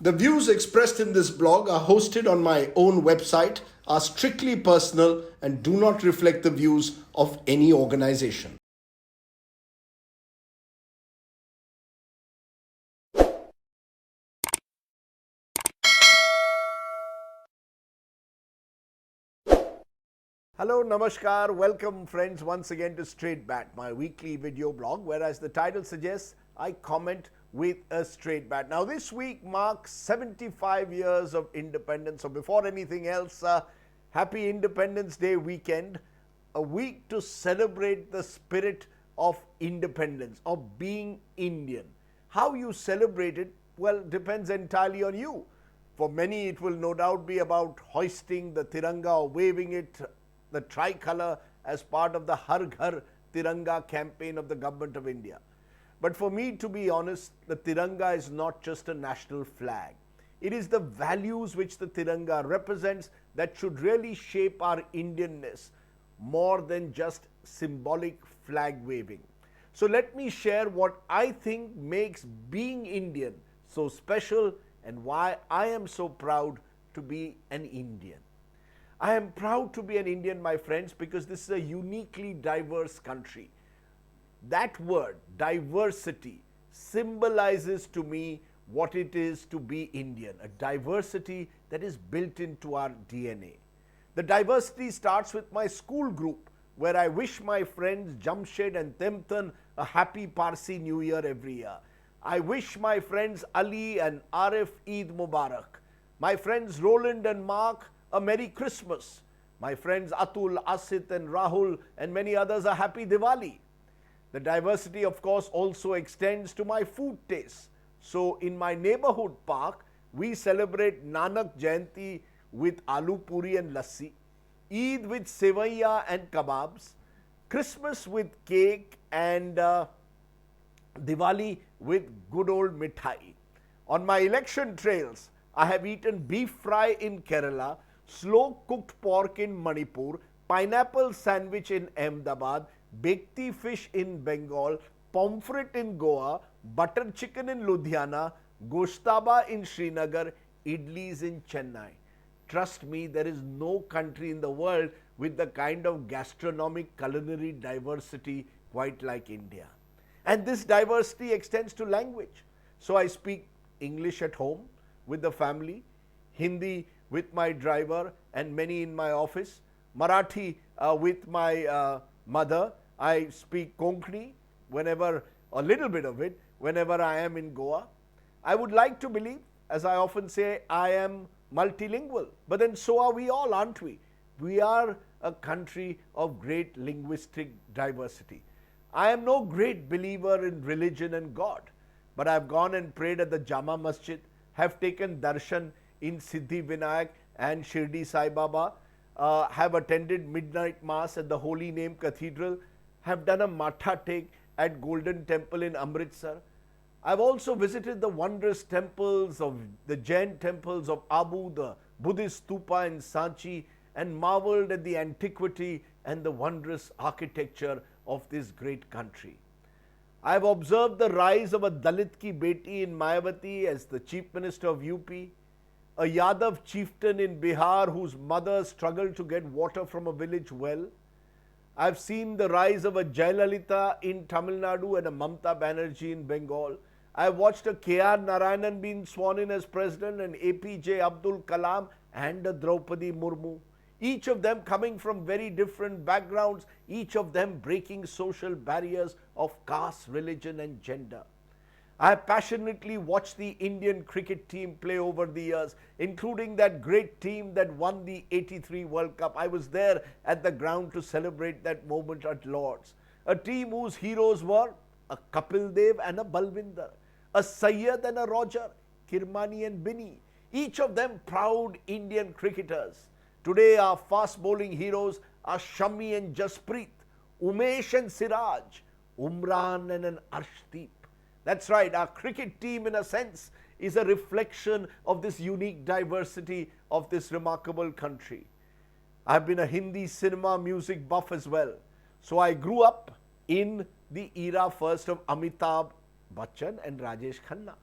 The views expressed in this blog are hosted on my own website, are strictly personal, and do not reflect the views of any organization. Hello, namaskar, welcome friends once again to Straight Bat, my weekly video blog, where as the title suggests, I comment with a straight bat. Now this week marks 75 years of independence, so before anything else, happy Independence Day weekend, a week to celebrate the spirit of independence, of being Indian. How you celebrate it, well, depends entirely on you. For many, it will no doubt be about hoisting the tiranga or waving it, the tricolor, as part of the ghar tiranga campaign of the government of India. But for me, to be honest, the tiranga is not just a national flag. It is the values which the tiranga represents that should really shape our Indian-ness more than just symbolic flag waving. So let me share what I think makes being Indian so special and why I am so proud to be an Indian. I am proud to be an Indian, my friends, because this is a uniquely diverse country. That word, diversity, symbolizes to me what it is to be Indian, a diversity that is built into our DNA. The diversity starts with my school group, where I wish my friends Jamshed and Temtan a happy Parsi New Year every year. I wish my friends Ali and Arif Eid Mubarak. My friends Roland and Mark a Merry Christmas. My friends Atul, Asit and Rahul and many others a Happy Diwali. The diversity, of course, also extends to my food tastes. So in my neighborhood park, we celebrate Nanak Jayanti with aloo puri and lassi, Eid with sevaiya and kebabs, Christmas with cake, and Diwali with good old mithai. On my election trails, I have eaten beef fry in Kerala, slow-cooked pork in Manipur, pineapple sandwich in Ahmedabad, bekti fish in Bengal, pomfret in Goa, butter chicken in Ludhiana, goshtaba in Srinagar, idlis in Chennai. Trust me, there is no country in the world with the kind of gastronomic culinary diversity quite like India. And this diversity extends to language. So I speak English at home with the family, Hindi with my driver and many in my office, Marathi with my mother. I speak Konkani whenever, a little bit of it, whenever I am in Goa. I would like to believe, as I often say, I am multilingual. But then so are we all, aren't we? We are a country of great linguistic diversity. I am no great believer in religion and God, but I have gone and prayed at the Jama Masjid, have taken darshan in Siddhi Vinayak and Shirdi Sai Baba, have attended midnight mass at the Holy Name Cathedral, have done a matha take at Golden Temple in Amritsar. I've also visited the wondrous temples of the Jain temples of Abu, the Buddhist stupa in Sanchi, and marveled at the antiquity and the wondrous architecture of this great country. I have observed the rise of a Dalit ki beti in Mayavati as the Chief Minister of UP, a Yadav chieftain in Bihar whose mother struggled to get water from a village well. I've seen the rise of a Jayalalitha in Tamil Nadu and a Mamta Banerjee in Bengal. I've watched a K.R. Narayanan being sworn in as president and APJ Abdul Kalam and a Draupadi Murmu. Each of them coming from very different backgrounds, each of them breaking social barriers of caste, religion and gender. I have passionately watched the Indian cricket team play over the years, including that great team that won the '83 World Cup. I was there at the ground to celebrate that moment at Lord's. A team whose heroes were a Kapil Dev and a Balwinder, a Sayyed and a Roger, Kirmani and Binny, each of them proud Indian cricketers. Today our fast bowling heroes are Shami and Jasprit, Umesh and Siraj, Umran and an Arshdeep. That's right, our cricket team in a sense is a reflection of this unique diversity of this remarkable country. I've been a Hindi cinema music buff as well. So I grew up in the era first of Amitabh Bachchan and Rajesh Khanna.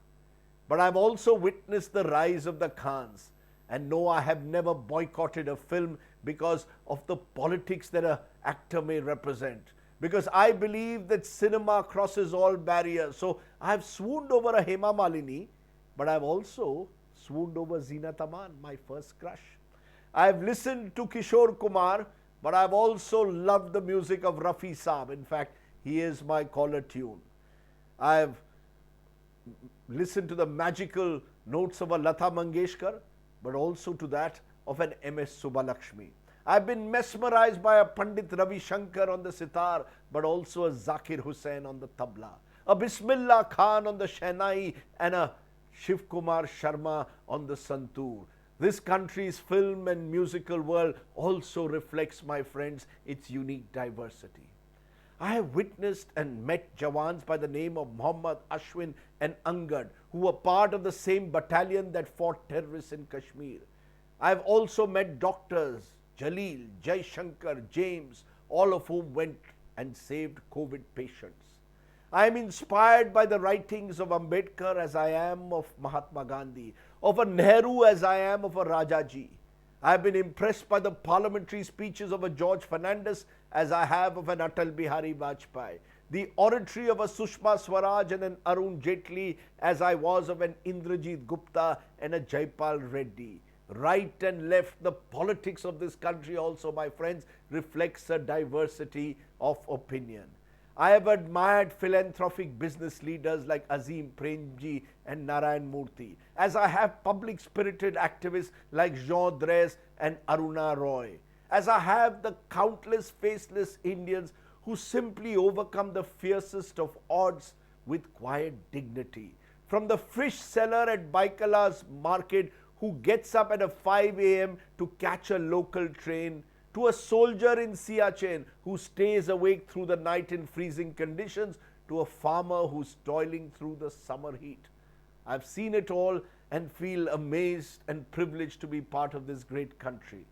but I've also witnessed the rise of the Khans. And no, I have never boycotted a film because of the politics that an actor may represent. Because I believe that cinema crosses all barriers. So I have swooned over a Hema Malini, but I've also swooned over Zeenat Aman, my first crush. I've listened to Kishore Kumar, but I've also loved the music of Rafi Saab. In fact, he is my caller tune. I've listened to the magical notes of a Lata Mangeshkar, but also to that of an M.S. Subbalakshmi. I've been mesmerized by a Pandit Ravi Shankar on the sitar, but also a Zakir Hussain on the tabla, a Bismillah Khan on the shehnai, and a Shiv Kumar Sharma on the santoor. This country's film and musical world also reflects, my friends, its unique diversity. I have witnessed and met Jawans by the name of Muhammad, Ashwin and Angad, who were part of the same battalion that fought terrorists in Kashmir. I have also met doctors, Jalil, Jai Shankar, James, all of whom went and saved COVID patients. I am inspired by the writings of Ambedkar as I am of Mahatma Gandhi, of a Nehru as I am of a Rajaji. I have been impressed by the parliamentary speeches of a George Fernandez as I have of an Atal Bihari Vajpayee, the oratory of a Sushma Swaraj and an Arun Jaitley as I was of an Indrajit Gupta and a Jaipal Reddy. Right and left, the politics of this country also, my friends, reflects a diversity of opinion. I have admired philanthropic business leaders like Azim Premji and Narayan Murthy, as I have public-spirited activists like Jean Dresse and Aruna Roy, as I have the countless faceless Indians who simply overcome the fiercest of odds with quiet dignity. From the fish seller at Baikala's market who gets up at 5 a.m. to catch a local train, to a soldier in Siachen who stays awake through the night in freezing conditions, to a farmer who's toiling through the summer heat. I've seen it all and feel amazed and privileged to be part of this great country.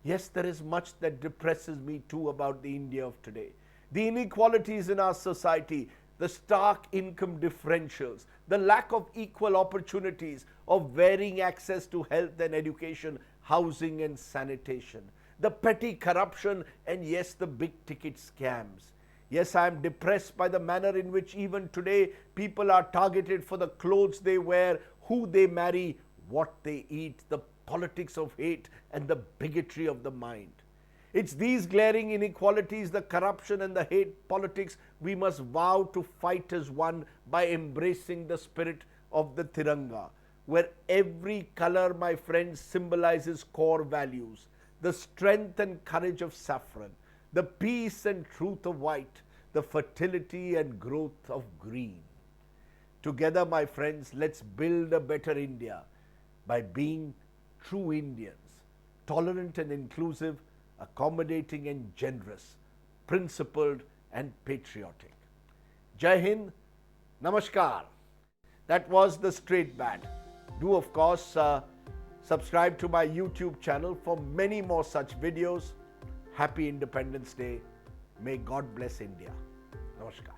Yes, there is much that depresses me too about the India of today. The inequalities in our society, the stark income differentials, the lack of equal opportunities, of varying access to health and education, housing and sanitation, the petty corruption, and yes, the big ticket scams. Yes, I am depressed by the manner in which even today people are targeted for the clothes they wear, who they marry, what they eat, the politics of hate and the bigotry of the mind. It's these glaring inequalities, the corruption and the hate politics, we must vow to fight as one by embracing the spirit of the tiranga, where every color, my friends, symbolizes core values, the strength and courage of saffron, the peace and truth of white, the fertility and growth of green. Together, my friends, let's build a better India by being true Indians, tolerant and inclusive, accommodating and generous, principled and patriotic. Jai Hind, Namaskar. That was the Straight Band. Do, of course, subscribe to my YouTube channel for many more such videos. Happy Independence Day. May God bless India. Namaskar.